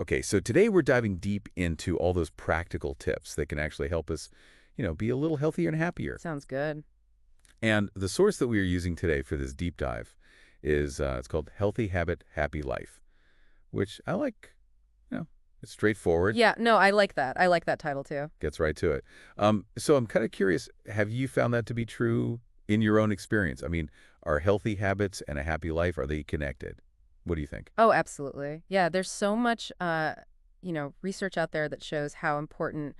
Okay, so today we're diving deep into all those practical tips that can actually help us, be a little healthier and happier. Sounds good. And the source that we are using today for this deep dive is, it's called Healthy Habit, Happy Life, which I like, it's straightforward, Yeah, no, I like that. I like that title too. gets right to it. So I'm kind of curious, have you found that to be true in your own experience? I mean, are healthy habits and a happy life, are they connected? What do you think? Oh, absolutely. Yeah, there's so much, research out there that shows how important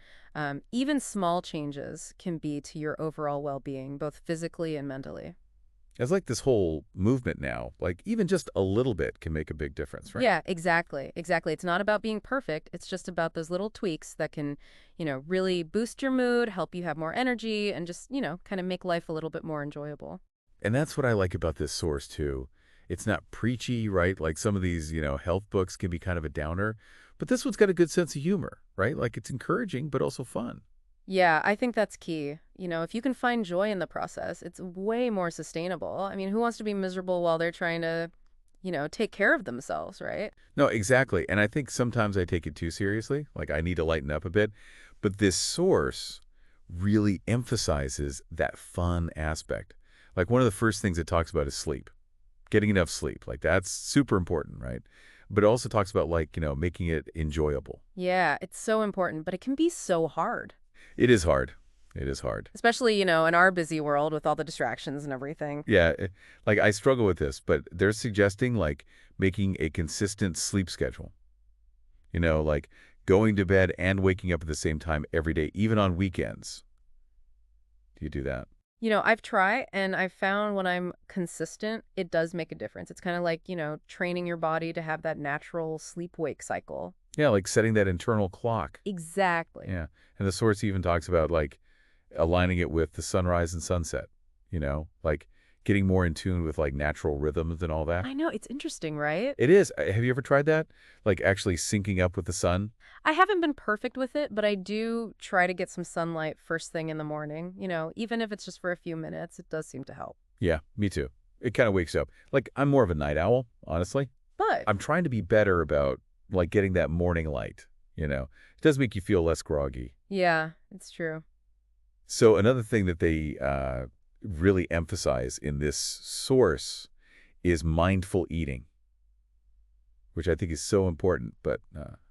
even small changes can be to your overall well-being, both physically and mentally. It's like this whole movement now, like even just a little bit can make a big difference, right? Yeah, exactly. Exactly. It's not about being perfect. It's just about those little tweaks that can, really boost your mood, help you have more energy, and just, kind of make life a little bit more enjoyable. And that's what I like about this source too. It's not preachy, right? Like some of these, health books can be kind of a downer, but this one's got a good sense of humor, right? Like it's encouraging, but also fun. Yeah, I think that's key. If you can find joy in the process, it's way more sustainable. I mean, who wants to be miserable while they're trying to, take care of themselves, right? No, exactly. And I think sometimes I take it too seriously. Like I need to lighten up a bit. But this source really emphasizes that fun aspect. Like one of the first things it talks about is sleep, getting enough sleep. Like that's super important, right? But it also talks about like, making it enjoyable. Yeah, it's so important, but it can be so hard, It is hard. It is hard. especially, in our busy world with all the distractions and everything. Yeah, like I struggle with this, but they're suggesting like making a consistent sleep schedule. Like going to bed and waking up at the same time every day, even on weekends. Do you do that? I've tried and I've found when I'm consistent, it does make a difference. It's kind of like, training your body to have that natural sleep-wake cycle. Yeah, like setting that internal clock. Exactly. Yeah. And the source even talks about like aligning it with the sunrise and sunset, like getting more in tune with like natural rhythms and all that. I know, it's interesting, right? It is. Have you ever tried that? Like actually syncing up with the sun? I haven't been perfect with it, but I do try to get some sunlight first thing in the morning. Even if it's just for a few minutes, it does seem to help. Yeah, me too. It kind of wakes up. Like I'm more of a night owl, honestly. But I'm trying to be better about like getting that morning light. It does make you feel less groggy. yeah, it's true. So another thing that they really emphasize in this source is mindful eating, which I think is so important, but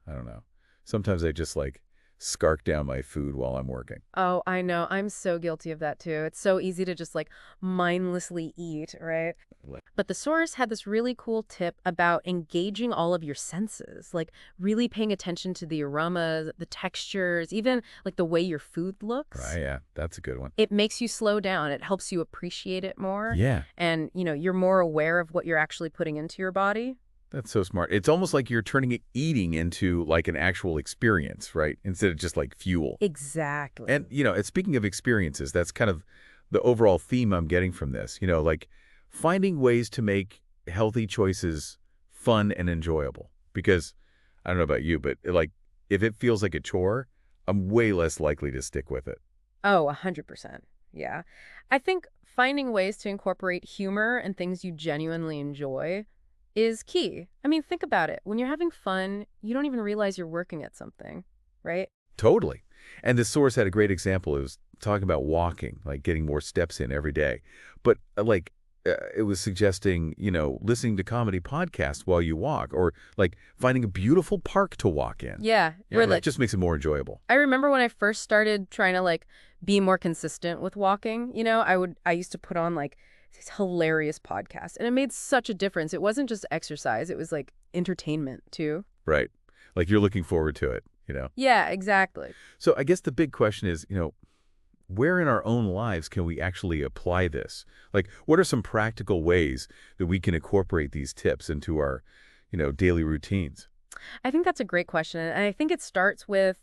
I don't know. Sometimes I just like scark down my food while I'm working. Oh, I know. I'm so guilty of that too. It's so easy to just like mindlessly eat, right? Like, But the source had this really cool tip about engaging all of your senses, like really paying attention to the aromas, the textures, even like the way your food looks. right, yeah, that's a good one. It makes you slow down. It helps you appreciate it more. Yeah, And, you're more aware of what you're actually putting into your body. that's so smart. It's almost like you're turning eating into like an actual experience, right? Instead of just like fuel. Exactly. And speaking of experiences, that's kind of the overall theme I'm getting from this. Like finding ways to make healthy choices fun and enjoyable. Because I don't know about you, but like if it feels like a chore, I'm way less likely to stick with it. Oh, 100%. Yeah. I think finding ways to incorporate humor and things you genuinely enjoy is key. I mean, think about it. When you're having fun, you don't even realize you're working at something, right? Totally. And the source had a great example. It was talking about walking, like getting more steps in every day. But it was suggesting, listening to comedy podcasts while you walk or like finding a beautiful park to walk in. Yeah, Yeah, that just makes it more enjoyable. I remember when I first started trying to like be more consistent with walking, I used to put on like these hilarious podcasts and it made such a difference. It wasn't just exercise, it was like entertainment too. Right. Like you're looking forward to it. Yeah, exactly. So I guess the big question is, where in our own lives can we actually apply this? Like, what are some practical ways that we can incorporate these tips into our, daily routines? I think that's a great question. And I think it starts with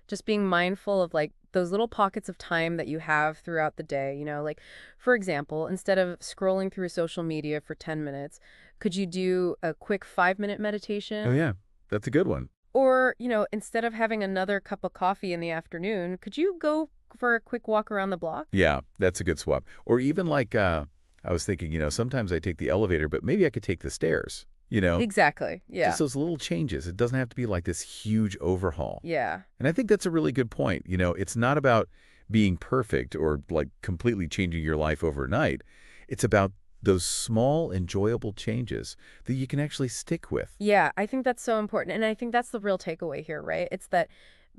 just being mindful of like those little pockets of time that you have throughout the day. Like, for example, instead of scrolling through social media for 10 minutes, could you do a quick 5-minute Oh, meditation? yeah, that's a good one. Or, instead of having another cup of coffee in the afternoon, could you go for a quick walk around the block? Yeah, that's a good swap. Or even like, I was thinking, sometimes I take the elevator, but maybe I could take the stairs. you know? Exactly. Just Yeah. those little changes. It doesn't have to be like this huge overhaul. Yeah. And I think that's a really good point. It's not about being perfect or like completely changing your life overnight. It's about those small, enjoyable changes that you can actually stick with. Yeah, I think that's so important. And I think that's the real takeaway here, right? It's that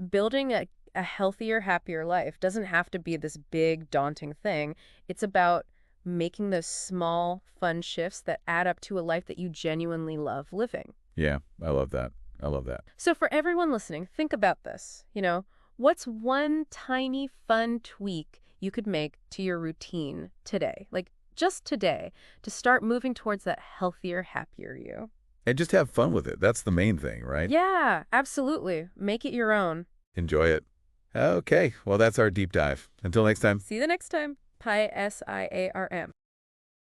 building a healthier, happier life doesn't have to be this big, daunting thing. It's about making those small, fun shifts that add up to a life that you genuinely love living. Yeah, I love that. I love that. So for everyone listening, think about this. What's one tiny, fun tweak you could make to your routine today? Like just today, to start moving towards that healthier, happier you. And just have fun with it. That's the main thing, right? Yeah, absolutely. Make it your own. Enjoy it. Okay, well, that's our deep dive. Until next time. See you the next time. Pi SIARM.